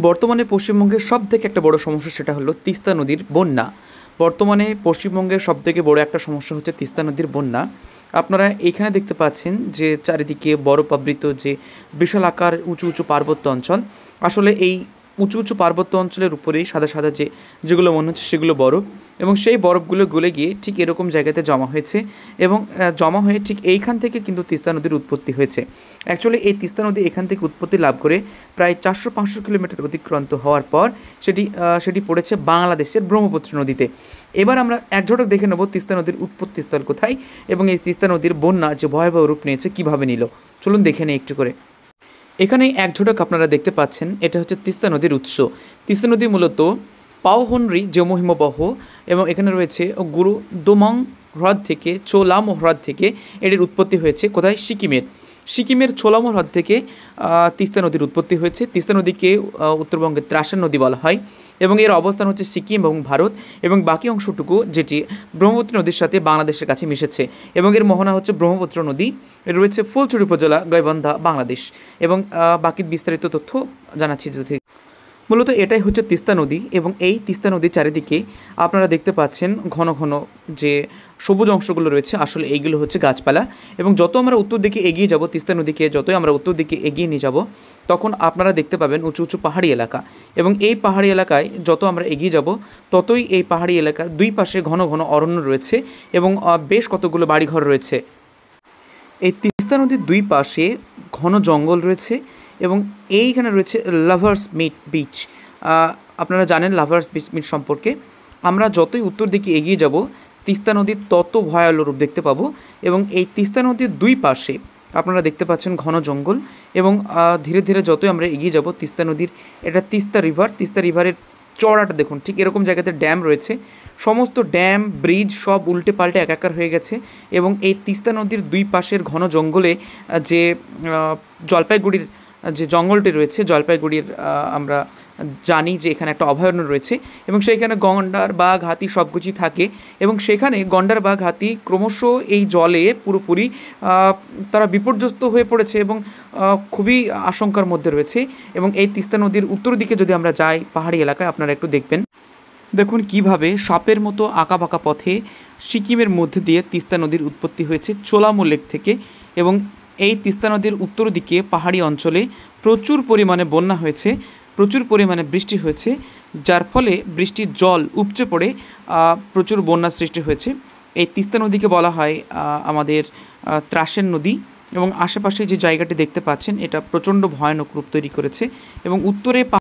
বর্তমানে পশ্চিমবঙ্গের সবথেকে একটা বড় সমস্যা সেটা হলো তিস্তা নদীর বন্যা। বর্তমানে পশ্চিমবঙ্গের সবথেকে বড় একটা সমস্যা হচ্ছে তিস্তা নদীর বন্যা। আপনারা এখানে দেখতে পাচ্ছেন যে চারিদিকে বরফাবৃত যে বিশাল আকার উঁচু উঁচু পার্বত্য অঞ্চল। আসলে এই উঁচু উঁচু পার্বত্য অঞ্চলের উপরেই সাদা সাদা যেগুলো মনে হচ্ছে সেগুলো বরফ, এবং সেই বরফগুলো গলে গিয়ে ঠিক এরকম জায়গাতে জমা হয়েছে এবং জমা হয়ে ঠিক এইখান থেকে কিন্তু তিস্তা নদীর উৎপত্তি হয়েছে। অ্যাকচুয়ালি এই তিস্তা নদী এখান থেকে উৎপত্তি লাভ করে প্রায় 400-500 কিলোমিটার অতিক্রান্ত হওয়ার পর সেটি পড়েছে বাংলাদেশের ব্রহ্মপুত্র নদীতে। এবার আমরা এক ঝলক দেখে নেব তিস্তা নদীর উৎপত্তিস্থল কোথায় এবং এই তিস্তা নদীর বন্যা যে ভয়াবহ রূপ নিয়েছে কীভাবে নিল। চলুন দেখে নিই একটু করে। এখানে এক ঝলক আপনারা দেখতে পাচ্ছেন, এটা হচ্ছে তিস্তা নদীর উৎস। তিস্তা নদী মূলত পাওহনরি জমহিমবহ, এবং এখানে রয়েছে গুরু দোমং হ্রদ থেকে, চোলামো হ্রদ থেকে এটির উৎপত্তি হয়েছে। কোথায়? সিকিমের ছোলামো হ্রদ থেকে তিস্তা নদীর উৎপত্তি হয়েছে। তিস্তা নদীকে উত্তরবঙ্গের ত্রাসের নদী বলা হয় এবং এর অবস্থান হচ্ছে সিকিম এবং ভারত, এবং বাকি অংশটুকু যেটি ব্রহ্মপুত্র নদীর সাথে বাংলাদেশের কাছে মিশেছে, এবং এর মোহনা হচ্ছে ব্রহ্মপুত্র নদী। এর রয়েছে ফুলছড়ি উপজেলা, গাইবান্ধা, বাংলাদেশ। এবং বাকি বিস্তারিত তথ্য জানাচ্ছি যদি। মূলত এটাই হচ্ছে তিস্তা নদী, এবং এই তিস্তা নদীর চারিদিকে আপনারা দেখতে পাচ্ছেন ঘন ঘন যে সবুজ অংশগুলো রয়েছে, আসলে এইগুলো হচ্ছে গাছপালা। এবং যত আমরা উত্তর দিকে এগিয়ে যাব, তিস্তা নদীকে যতই আমরা উত্তর দিকে এগিয়ে নিয়ে যাব, তখন আপনারা দেখতে পাবেন উঁচু উঁচু পাহাড়ি এলাকা, এবং এই পাহাড়ি এলাকায় যত আমরা এগিয়ে যাব ততই এই পাহাড়ি এলাকার দুই পাশে ঘন ঘন অরণ্য রয়েছে এবং বেশ কতগুলো বাড়িঘর রয়েছে। এই তিস্তা নদীর দুই পাশে ঘন জঙ্গল রয়েছে, এবং এইখানে রয়েছে লাভার্স বিচ। আপনারা জানেন লাভার্স বিচ সম্পর্কে। আমরা যতই উত্তর দিকে এগিয়ে যাব তিস্তা নদীর তত ভয়াল রূপ দেখতে পাবো, এবং এই তিস্তা নদীর দুই পাশে আপনারা দেখতে পাচ্ছেন ঘন জঙ্গল, এবং ধীরে ধীরে যতই আমরা এগিয়ে যাব তিস্তা নদীর, এটা তিস্তা রিভারের চড়াটা দেখুন, ঠিক এরকম জায়গাতে ড্যাম রয়েছে। সমস্ত ড্যাম, ব্রিজ সব উল্টে পাল্টে একাকার হয়ে গেছে, এবং এই তিস্তা নদীর দুই পাশের ঘন জঙ্গলে যে জলপাইগুড়ির যে জঙ্গলটি রয়েছে, জলপাইগুড়ির আমরা জানি যে এখানে একটা অভয়ারণ্য রয়েছে, এবং সেইখানে গন্ডার, বাঘ, হাতি সব কিছুই থাকে, এবং সেখানে গন্ডার, বাঘ, হাতি ক্রমশ এই জলে পুরোপুরি তারা বিপর্যস্ত হয়ে পড়েছে এবং খুবই আশঙ্কার মধ্যে রয়েছে। এবং এই তিস্তা নদীর উত্তর দিকে যদি আমরা যাই পাহাড়ি এলাকায়, আপনারা একটু দেখুন কিভাবে সাপের মতো আঁকাবাঁকা পথে সিকিমের মধ্যে দিয়ে তিস্তা নদীর উৎপত্তি হয়েছে চোলামো লেক থেকে, এবং এই তিস্তা নদীর উত্তর দিকে পাহাড়ি অঞ্চলে প্রচুর পরিমাণে বন্যা হয়েছে, প্রচুর পরিমাণে বৃষ্টি হয়েছে, যার ফলে বৃষ্টির জল উপচে পড়ে প্রচুর বন্যার সৃষ্টি হয়েছে। এই তিস্তা নদীকে বলা হয় আমাদের ত্রাসের নদী, এবং আশেপাশে যে জায়গাটি দেখতে পাচ্ছেন এটা প্রচণ্ড ভয়ানক রূপ তৈরি করেছে, এবং উত্তরে